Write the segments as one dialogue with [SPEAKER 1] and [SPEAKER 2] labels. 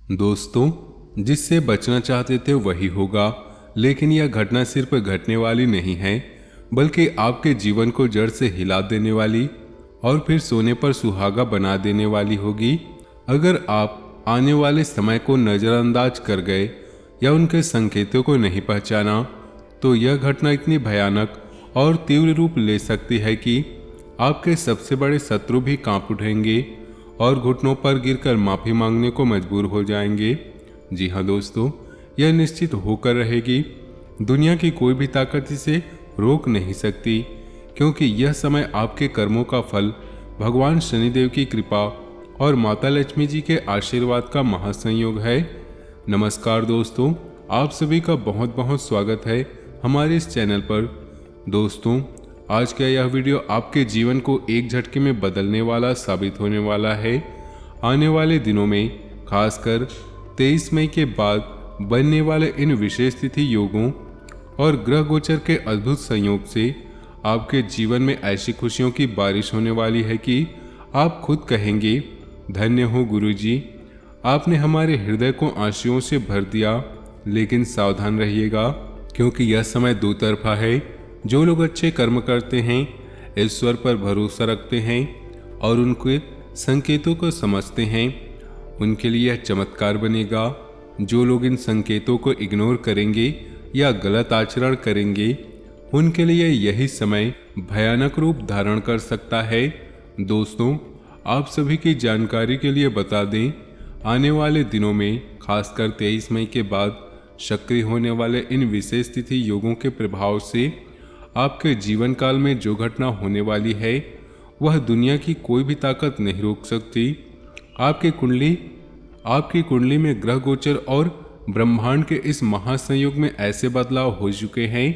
[SPEAKER 1] दोस्तों, जिससे बचना चाहते थे वही होगा, लेकिन यह घटना सिर्फ घटने वाली नहीं है, बल्कि आपके जीवन को जड़ से हिला देने वाली और फिर सोने पर सुहागा बना देने वाली होगी। अगर आप आने वाले समय को नज़रअंदाज कर गए या उनके संकेतों को नहीं पहचाना, तो यह घटना इतनी भयानक और तीव्र रूप ले सकती है कि आपके सबसे बड़े शत्रु भी कांप उठेंगे और घुटनों पर गिरकर माफ़ी मांगने को मजबूर हो जाएंगे। जी हाँ दोस्तों, यह निश्चित होकर रहेगी। दुनिया की कोई भी ताकत इसे रोक नहीं सकती, क्योंकि यह समय आपके कर्मों का फल भगवान शनिदेव की कृपा और माता लक्ष्मी जी के आशीर्वाद का महासंयोग है। नमस्कार दोस्तों, आप सभी का बहुत बहुत स्वागत है हमारे इस चैनल पर। दोस्तों, आज का यह वीडियो आपके जीवन को एक झटके में बदलने वाला साबित होने वाला है। आने वाले दिनों में, खासकर 23 मई के बाद बनने वाले इन विशेष तिथि योगों और ग्रह गोचर के अद्भुत संयोग से आपके जीवन में ऐसी खुशियों की बारिश होने वाली है कि आप खुद कहेंगे, धन्य हो गुरुजी, आपने हमारे हृदय को आंसुओं से भर दिया। लेकिन सावधान रहिएगा, क्योंकि यह समय दो तरफा है। जो लोग अच्छे कर्म करते हैं, ईश्वर पर भरोसा रखते हैं और उनके संकेतों को समझते हैं, उनके लिए यह चमत्कार बनेगा। जो लोग इन संकेतों को इग्नोर करेंगे या गलत आचरण करेंगे, उनके लिए यही समय भयानक रूप धारण कर सकता है। दोस्तों, आप सभी की जानकारी के लिए बता दें, आने वाले दिनों में, खासकर 23 मई के बाद सक्रिय होने वाले इन विशेष तिथि योगों के प्रभाव से आपके जीवन काल में जो घटना होने वाली है, वह दुनिया की कोई भी ताकत नहीं रोक सकती। आपकी कुंडली में ग्रह गोचर और ब्रह्मांड के इस महासंयोग में ऐसे बदलाव हो चुके हैं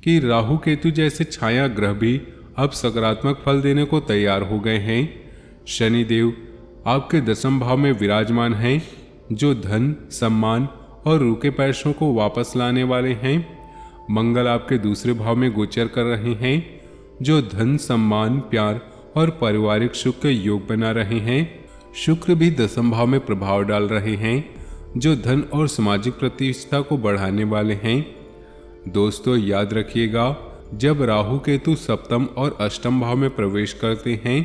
[SPEAKER 1] कि राहु केतु जैसे छाया ग्रह भी अब सकारात्मक फल देने को तैयार हो गए हैं। शनिदेव आपके 10वें भाव में विराजमान हैं, जो धन, सम्मान और रुके पैसों को वापस लाने वाले हैं। मंगल आपके दूसरे भाव में गोचर कर रहे हैं, जो धन, सम्मान, प्यार और पारिवारिक सुख के योग बना रहे हैं। शुक्र भी 10वें भाव में प्रभाव डाल रहे हैं, जो धन और सामाजिक प्रतिष्ठा को बढ़ाने वाले हैं। दोस्तों, याद रखिएगा, जब राहु केतु 7वें और 8वें भाव में प्रवेश करते हैं,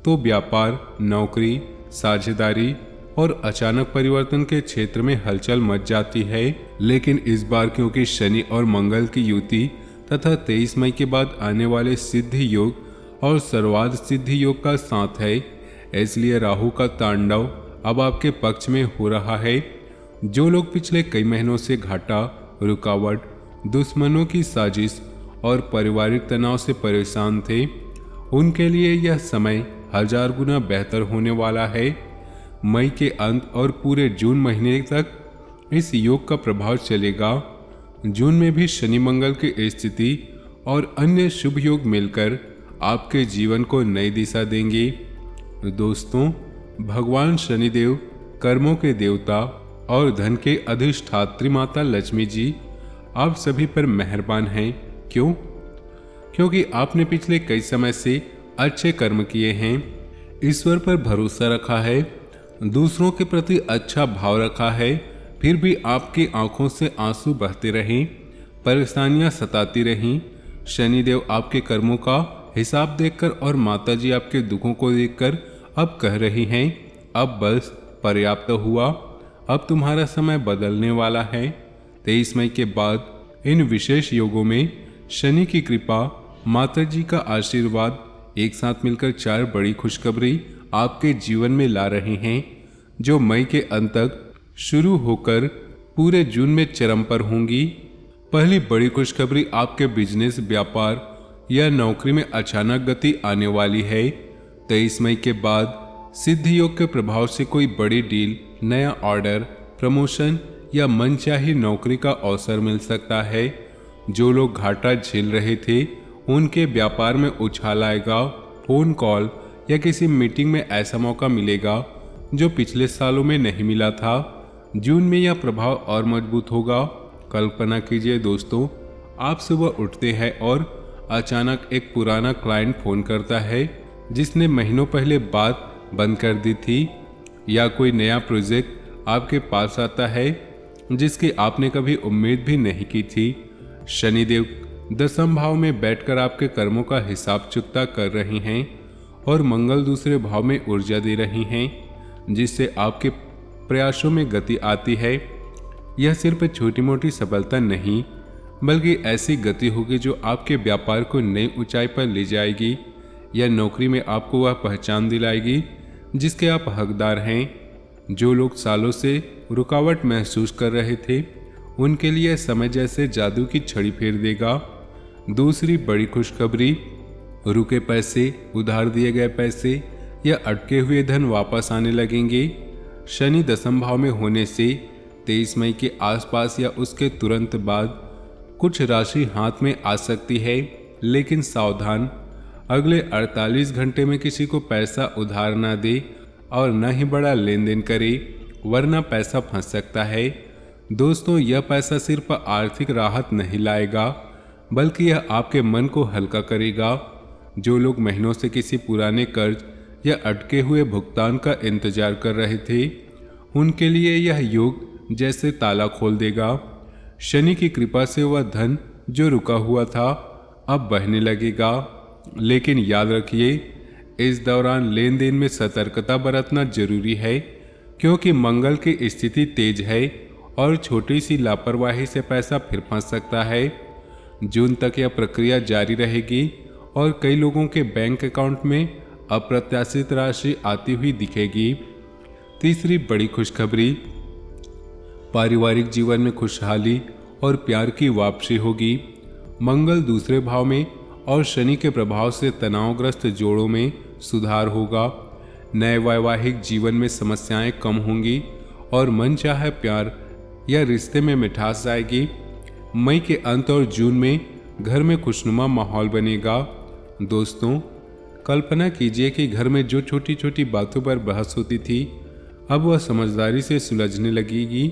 [SPEAKER 1] तो व्यापार, नौकरी, साझेदारी और अचानक परिवर्तन के क्षेत्र में हलचल मच जाती है। लेकिन इस बार क्योंकि शनि और मंगल की युति तथा 23 मई के बाद आने वाले सिद्धि योग और सर्वार्थ सिद्धि योग का साथ है, इसलिए राहु का तांडव अब आपके पक्ष में हो रहा है। जो लोग पिछले कई महीनों से घाटा, रुकावट, दुश्मनों की साजिश और पारिवारिक तनाव से परेशान थे, उनके लिए यह समय 1000 गुना बेहतर होने वाला है। मई के अंत और पूरे जून महीने तक इस योग का प्रभाव चलेगा। जून में भी शनि मंगल की स्थिति और अन्य शुभ योग मिलकर आपके जीवन को नई दिशा देंगे। दोस्तों, भगवान शनिदेव कर्मों के देवता और धन के अधिष्ठात्री माता लक्ष्मी जी आप सभी पर मेहरबान हैं। क्यों? क्योंकि आपने पिछले कई समय से अच्छे कर्म किए हैं, ईश्वर पर भरोसा रखा है, दूसरों के प्रति अच्छा भाव रखा है, फिर भी आपकी आंखों से आंसू बहते रहे, परेशानियां सताती रहीं। शनिदेव आपके कर्मों का हिसाब देखकर और माताजी आपके दुखों को देखकर अब कह रही हैं, अब बस पर्याप्त हुआ, अब तुम्हारा समय बदलने वाला है। 23 मई के बाद इन विशेष योगों में शनि की कृपा, माताजी का आशीर्वाद एक साथ मिलकर 4 बड़ी खुशखबरी आपके जीवन में ला रहे हैं, जो मई के अंत तक शुरू होकर पूरे जून में चरम पर होंगी। पहली बड़ी खुशखबरी आपके बिजनेस, व्यापार या नौकरी में अचानक गति आने वाली है। 23 मई के बाद सिद्धि योग के प्रभाव से कोई बड़ी डील, नया ऑर्डर, प्रमोशन या मनचाही नौकरी का अवसर मिल सकता है। जो लोग घाटा झेल रहे थे, उनके व्यापार में उछाल आएगा। फोन कॉल या किसी मीटिंग में ऐसा मौका मिलेगा जो पिछले सालों में नहीं मिला था। जून में यह प्रभाव और मजबूत होगा। कल्पना कीजिए दोस्तों, आप सुबह उठते हैं और अचानक एक पुराना क्लाइंट फोन करता है जिसने महीनों पहले बात बंद कर दी थी, या कोई नया प्रोजेक्ट आपके पास आता है जिसकी आपने कभी उम्मीद भी नहीं की थी। शनिदेव दसम भाव में बैठकर आपके कर्मों का हिसाब चुकता कर रहे हैं और मंगल दूसरे भाव में ऊर्जा दे रही हैं, जिससे आपके प्रयासों में गति आती है। यह सिर्फ छोटी मोटी सफलता नहीं, बल्कि ऐसी गति होगी जो आपके व्यापार को नई ऊंचाई पर ले जाएगी या नौकरी में आपको वह पहचान दिलाएगी जिसके आप हकदार हैं। जो लोग सालों से रुकावट महसूस कर रहे थे, उनके लिए समय जैसे जादू की छड़ी फेर देगा। दूसरी बड़ी खुशखबरी, रुके पैसे, उधार दिए गए पैसे या अटके हुए धन वापस आने लगेंगे। शनि दसम भाव में होने से 23 मई के आसपास या उसके तुरंत बाद कुछ राशि हाथ में आ सकती है, लेकिन सावधान, अगले 48 घंटे में किसी को पैसा उधार ना दे और न ही बड़ा लेन देन करे, वरना पैसा फंस सकता है। दोस्तों, यह पैसा सिर्फ आर्थिक राहत नहीं लाएगा, बल्कि यह आपके मन को हल्का करेगा। जो लोग महीनों से किसी पुराने कर्ज या अटके हुए भुगतान का इंतजार कर रहे थे, उनके लिए यह योग जैसे ताला खोल देगा। शनि की कृपा से वह धन जो रुका हुआ था अब बहने लगेगा। लेकिन याद रखिए, इस दौरान लेन देन में सतर्कता बरतना जरूरी है, क्योंकि मंगल की स्थिति तेज है और छोटी सी लापरवाही से पैसा फिर फंस सकता है। जून तक यह प्रक्रिया जारी रहेगी और कई लोगों के बैंक अकाउंट में अप्रत्याशित राशि आती हुई दिखेगी। तीसरी बड़ी खुशखबरी, पारिवारिक जीवन में खुशहाली और प्यार की वापसी होगी। मंगल दूसरे भाव में और शनि के प्रभाव से तनावग्रस्त जोड़ों में सुधार होगा। नए वैवाहिक जीवन में समस्याएं कम होंगी और मनचाहे प्यार या रिश्ते में मिठास आएगी। मई के अंत और जून में घर में खुशनुमा माहौल बनेगा। दोस्तों, कल्पना कीजिए कि घर में जो छोटी छोटी बातों पर बहस होती थी, अब वह समझदारी से सुलझने लगेगी।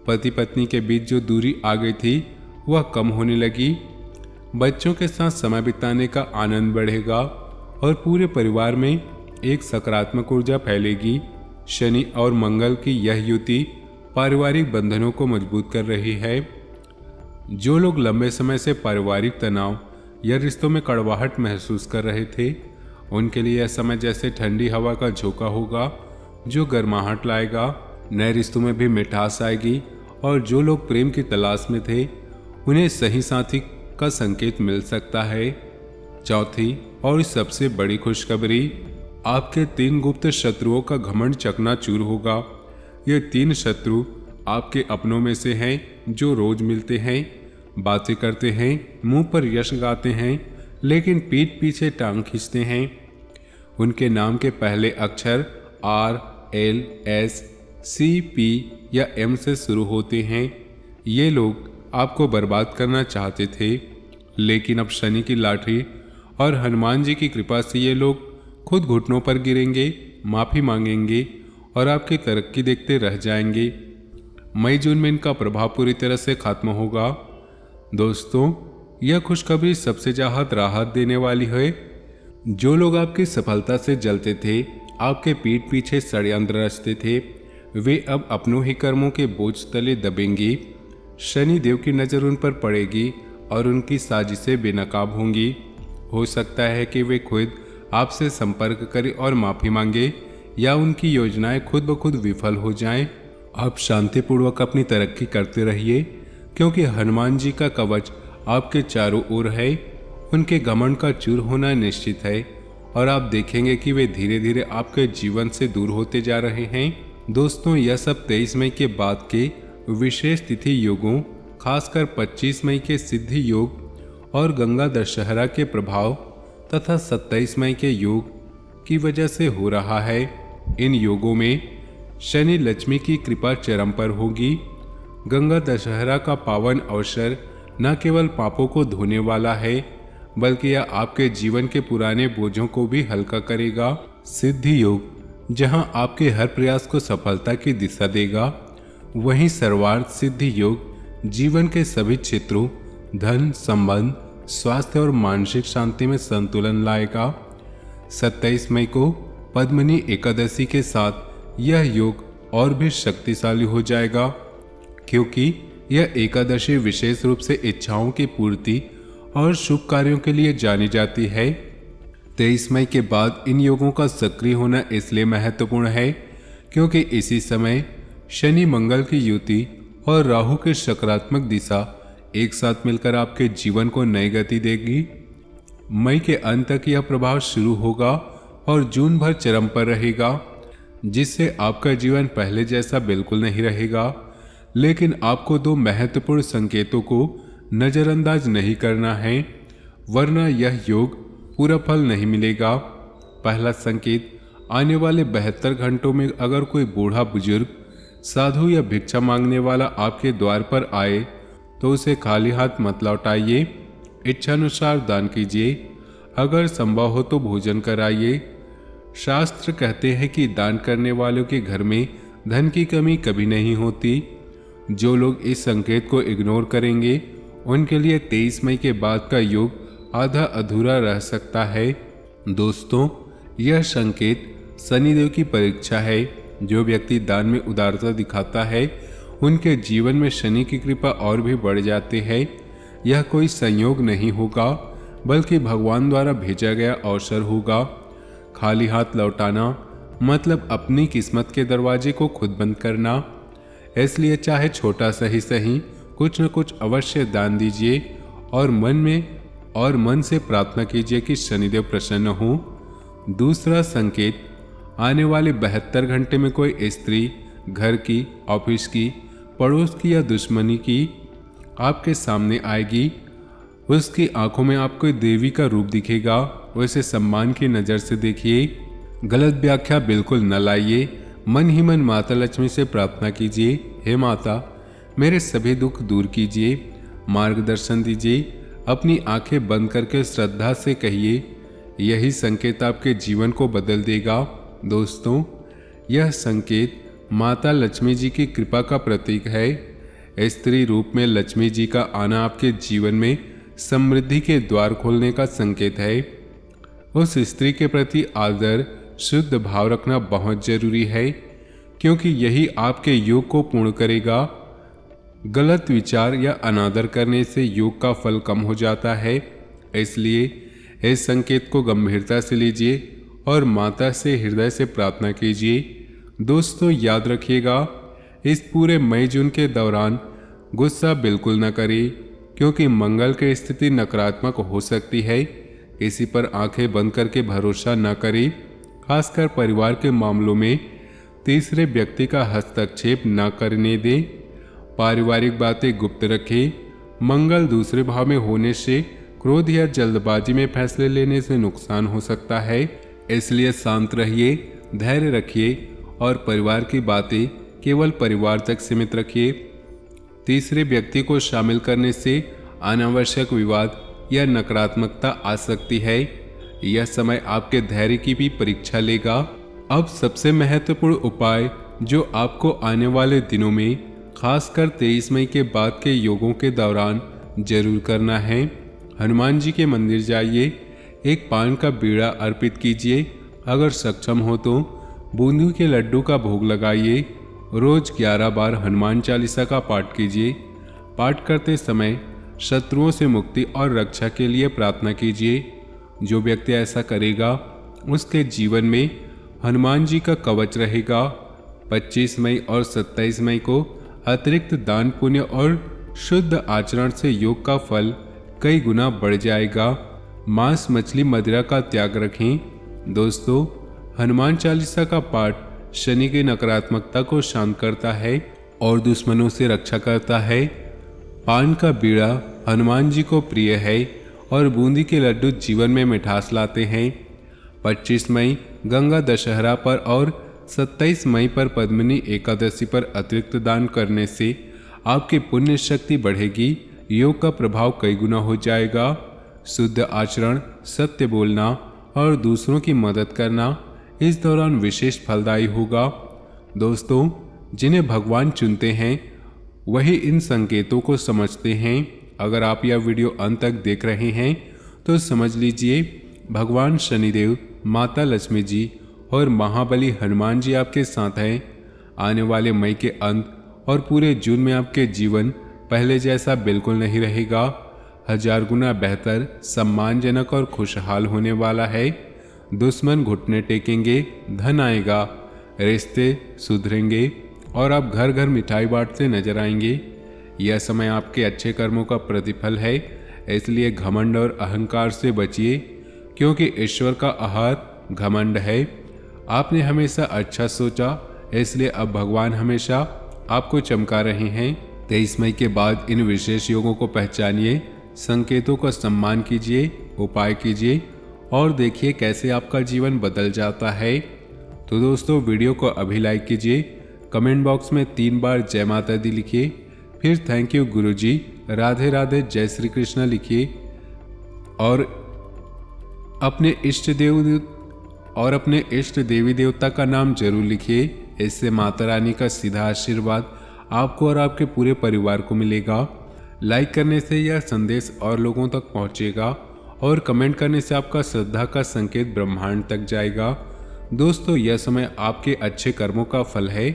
[SPEAKER 1] पति पत्नी के बीच जो दूरी आ गई थी, वह कम होने लगी। बच्चों के साथ समय बिताने का आनंद बढ़ेगा और पूरे परिवार में एक सकारात्मक ऊर्जा फैलेगी। शनि और मंगल की यह युति पारिवारिक बंधनों को मजबूत कर रही है। जो लोग लंबे समय से पारिवारिक तनाव या रिश्तों में कड़वाहट महसूस कर रहे थे, उनके लिए यह समय जैसे ठंडी हवा का झोंका होगा जो गर्माहट लाएगा। नए रिश्तों में भी मिठास आएगी और जो लोग प्रेम की तलाश में थे, उन्हें सही साथी का संकेत मिल सकता है। चौथी और सबसे बड़ी खुशखबरी, आपके 3 गुप्त शत्रुओं का घमंड चकनाचूर होगा। ये 3 शत्रु आपके अपनों में से हैं, जो रोज मिलते हैं, बातें करते हैं, मुंह पर यश गाते हैं, लेकिन पीठ पीछे टांग खींचते हैं। उनके नाम के पहले अक्षर R, L, S, C, P या M से शुरू होते हैं। ये लोग आपको बर्बाद करना चाहते थे, लेकिन अब शनि की लाठी और हनुमान जी की कृपा से ये लोग खुद घुटनों पर गिरेंगे, माफ़ी मांगेंगे और आपकी तरक्की देखते रह जाएंगे। मई जून में इनका प्रभाव पूरी तरह से खत्म होगा। दोस्तों, यह खुशखबरी सबसे ज़्यादा राहत देने वाली है। जो लोग आपकी सफलता से जलते थे, आपके पीठ पीछे षड्यंत्र रचते थे, वे अब अपनों ही कर्मों के बोझ तले दबेंगी। शनि देव की नज़र उन पर पड़ेगी और उनकी साजिशें बेनकाब होंगी। हो सकता है कि वे खुद आपसे संपर्क करें और माफ़ी मांगे, या उनकी योजनाएं खुद ब खुद विफल हो जाएं। आप शांतिपूर्वक अपनी तरक्की करते रहिए, क्योंकि हनुमान जी का कवच आपके चारों ओर है। उनके घमंड का चूर होना निश्चित है और आप देखेंगे कि वे धीरे धीरे आपके जीवन से दूर होते जा रहे हैं। दोस्तों, यह सब 23 मई के बाद के विशेष तिथि योगों, खासकर 25 मई के सिद्धि योग और गंगा दशहरा के प्रभाव तथा 27 मई के योग की वजह से हो रहा है। इन योगों में शनि लक्ष्मी की कृपा चरम पर होगी। गंगा दशहरा का पावन अवसर न केवल पापों को धोने वाला है, बल्कि यह आपके जीवन के पुराने बोझों को भी हल्का करेगा। सिद्धि योग जहां आपके हर प्रयास को सफलता की दिशा देगा, वहीं सर्वार्थ सिद्धि योग जीवन के सभी क्षेत्रों, धन, संबंध, स्वास्थ्य और मानसिक शांति में संतुलन लाएगा। 27 मई को पद्मिनी एकादशी के साथ यह योग और भी शक्तिशाली हो जाएगा, क्योंकि यह एकादशी विशेष रूप से इच्छाओं की पूर्ति और शुभ कार्यों के लिए जानी जाती है। 23 मई के बाद इन योगों का सक्रिय होना इसलिए महत्वपूर्ण है क्योंकि इसी समय शनि मंगल की युति और राहु की सकारात्मक दिशा एक साथ मिलकर आपके जीवन को नई गति देगी। मई के अंत तक यह प्रभाव शुरू होगा और जून भर चरम पर रहेगा, जिससे आपका जीवन पहले जैसा बिल्कुल नहीं रहेगा। लेकिन आपको दो महत्वपूर्ण संकेतों को नज़रअंदाज नहीं करना है, वरना यह योग पूरा फल नहीं मिलेगा। पहला संकेत, आने वाले 72 घंटों में अगर कोई बूढ़ा बुजुर्ग, साधु या भिक्षा मांगने वाला आपके द्वार पर आए तो उसे खाली हाथ मत लौटाइए। इच्छानुसार दान कीजिए, अगर संभव हो तो भोजन कराइए। शास्त्र कहते हैं कि दान करने वालों के घर में धन की कमी कभी नहीं होती। जो लोग इस संकेत को इग्नोर करेंगे उनके लिए 23 मई के बाद का योग आधा अधूरा रह सकता है। दोस्तों, यह संकेत शनिदेव की परीक्षा है। जो व्यक्ति दान में उदारता दिखाता है उनके जीवन में शनि की कृपा और भी बढ़ जाती है। यह कोई संयोग नहीं होगा, बल्कि भगवान द्वारा भेजा गया अवसर होगा। खाली हाथ लौटाना मतलब अपनी किस्मत के दरवाजे को खुद बंद करना। इसलिए चाहे छोटा सही सही कुछ न कुछ अवश्य दान दीजिए और मन से प्रार्थना कीजिए कि शनिदेव प्रसन्न हो। दूसरा संकेत, आने वाले 72 घंटे में कोई स्त्री घर की, ऑफिस की, पड़ोस की या दुश्मनी की आपके सामने आएगी। उसकी आंखों में आपको देवी का रूप दिखेगा, उसे सम्मान की नज़र से देखिए। गलत व्याख्या बिल्कुल न लाइए। मन ही मन माता लक्ष्मी से प्रार्थना कीजिए, हे माता मेरे सभी दुख दूर कीजिए, मार्गदर्शन दीजिए। अपनी आंखें बंद करके श्रद्धा से कहिए, यही संकेत आपके जीवन को बदल देगा। दोस्तों, यह संकेत माता लक्ष्मी जी की कृपा का प्रतीक है। स्त्री रूप में लक्ष्मी जी का आना आपके जीवन में समृद्धि के द्वार खोलने का संकेत है। उस स्त्री के प्रति आदर, शुद्ध भाव रखना बहुत जरूरी है, क्योंकि यही आपके योग को पूर्ण करेगा। गलत विचार या अनादर करने से योग का फल कम हो जाता है। इसलिए इस संकेत को गंभीरता से लीजिए और माता से हृदय से प्रार्थना कीजिए। दोस्तों, याद रखिएगा, इस पूरे मई जून के दौरान गुस्सा बिल्कुल न करें, क्योंकि मंगल की स्थिति नकारात्मक हो सकती है। किसी पर आंखें बंद करके भरोसा न करें, खासकर परिवार के मामलों में तीसरे व्यक्ति का हस्तक्षेप न करने दें। पारिवारिक बातें गुप्त रखें। मंगल दूसरे भाव में होने से क्रोध या जल्दबाजी में फैसले लेने से नुकसान हो सकता है। इसलिए शांत रहिए, धैर्य रखिए और परिवार की बातें केवल परिवार तक सीमित रखिए। तीसरे व्यक्ति को शामिल करने से अनावश्यक विवाद या नकारात्मकता आ सकती है। यह समय आपके धैर्य की भी परीक्षा लेगा। अब सबसे महत्वपूर्ण उपाय जो आपको आने वाले दिनों में, खासकर 23 मई के बाद के योगों के दौरान जरूर करना है। हनुमान जी के मंदिर जाइए, एक पान का बीड़ा अर्पित कीजिए। अगर सक्षम हो तो बूंदी के लड्डू का भोग लगाइए। रोज 11 बार हनुमान चालीसा का पाठ कीजिए। पाठ करते समय शत्रुओं से मुक्ति और रक्षा के लिए प्रार्थना कीजिए। जो व्यक्ति ऐसा करेगा उसके जीवन में हनुमान जी का कवच रहेगा। 25 मई और 27 मई को अतिरिक्त दान पुण्य और शुद्ध आचरण से योग का फल कई गुना बढ़ जाएगा। मांस, मछली, मदिरा का त्याग रखें। दोस्तों, हनुमान चालीसा का पाठ शनि की नकारात्मकता को शांत करता है और दुश्मनों से रक्षा करता है। पान का बीड़ा हनुमान जी को प्रिय है और बूंदी के लड्डू जीवन में मिठास लाते हैं। 25 मई गंगा दशहरा पर और 27 मई पर पद्मिनी एकादशी पर अतिरिक्त दान करने से आपकी पुण्य शक्ति बढ़ेगी। योग का प्रभाव कई गुना हो जाएगा। शुद्ध आचरण, सत्य बोलना और दूसरों की मदद करना इस दौरान विशेष फलदायी होगा। दोस्तों, जिन्हें भगवान चुनते हैं वही इन संकेतों को समझते हैं। अगर आप यह वीडियो अंत तक देख रहे हैं तो समझ लीजिए भगवान शनिदेव, माता लक्ष्मी जी और महाबली हनुमान जी आपके साथ हैं। आने वाले मई के अंत और पूरे जून में आपके जीवन पहले जैसा बिल्कुल नहीं रहेगा। 1000 गुना बेहतर, सम्मानजनक और खुशहाल होने वाला है। दुश्मन घुटने टेकेंगे, धन आएगा, रिश्ते सुधरेंगे और आप घर घर मिठाई बांटते नजर आएंगे। यह समय आपके अच्छे कर्मों का प्रतिफल है, इसलिए घमंड और अहंकार से बचिए, क्योंकि ईश्वर का आहार घमंड है। आपने हमेशा अच्छा सोचा, इसलिए अब भगवान हमेशा आपको चमका रहे हैं। 23 मई के बाद इन विशेष योगों को पहचानिए, संकेतों का सम्मान कीजिए, उपाय कीजिए और देखिए कैसे आपका जीवन बदल जाता है। तो दोस्तों, वीडियो को अभी लाइक कीजिए, कमेंट बॉक्स में 3 बार जय माता दी लिखिए, फिर थैंक यू गुरुजी, राधे राधे, जय श्री कृष्ण लिखिए और अपने इष्ट देवी देवता का नाम जरूर लिखिए। इससे माता रानी का सीधा आशीर्वाद आपको और आपके पूरे परिवार को मिलेगा। लाइक करने से यह संदेश और लोगों तक पहुंचेगा और कमेंट करने से आपका श्रद्धा का संकेत ब्रह्मांड तक जाएगा। दोस्तों, यह समय आपके अच्छे कर्मों का फल है।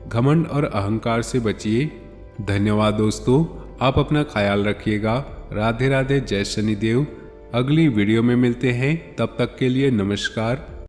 [SPEAKER 1] घमंड और अहंकार से बचिए। धन्यवाद दोस्तों, आप अपना ख्याल रखिएगा। राधे राधे, जय शनिदेव। अगली वीडियो में मिलते हैं, तब तक के लिए नमस्कार।